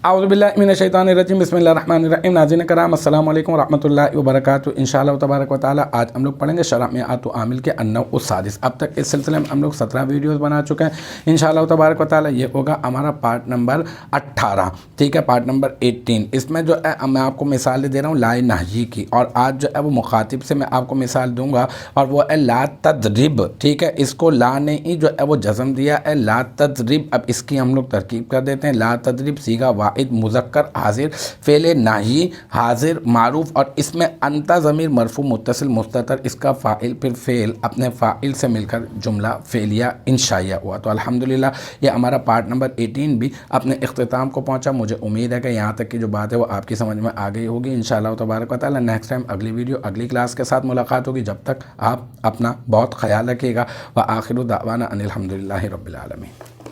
اعوذ باللہ من الشیطان الرجیم بسم اللہ الرحمن الرحیم۔ ناظرین کرام السلام علیکم ورحمۃ اللہ وبرکاتہ۔ انشاءاللہ تبارک و تعالی آج ہم لوگ پڑھیں گے شرح میعات عامل کے النوع السادس۔ اب تک اس سلسلے میں ہم لوگ 17 ویڈیوز بنا چکے ہیں۔ انشاءاللہ تبارک و تعالی یہ ہوگا ہمارا پارٹ نمبر 18، ٹھیک ہے، پارٹ نمبر 18۔ اس میں جو ہے میں آپ کو مثال دے رہا ہوں لا نہی کی، اور آج جو ہے وہ مخاطب سے میں آپ کو مثال دوں گا، اور وہ ہے لا تضرب، ٹھیک ہے۔ اس کو لا نے ہی جو ہے وہ جزم دیا ہے، لا تضرب۔ اب اس کی ہم لوگ ترکیب کر دیتے ہیں۔ لا تضرب صیغہ واحد مذکر حاضر، فعل ناہی حاضر معروف، اور اس میں انت ضمیر مرفوع متصل مستتر، اس کا فاعل پھر فعل اپنے فاعل سے مل کر جملہ فعلیہ انشائیہ ہوا۔ تو الحمدللہ یہ ہمارا پارٹ نمبر 18 بھی اپنے اختتام کو پہنچا۔ مجھے امید ہے کہ یہاں تک کی جو بات ہے وہ آپ کی سمجھ میں آ گئی ہوگی۔ انشاءاللہ تبارک و تعالی نیکسٹ ٹائم اگلی ویڈیو اگلی کلاس کے ساتھ ملاقات ہوگی۔ جب تک آپ اپنا بہت خیال رکھیے گا۔ وآخر دعوانا ان الحمدللہ رب العالمین۔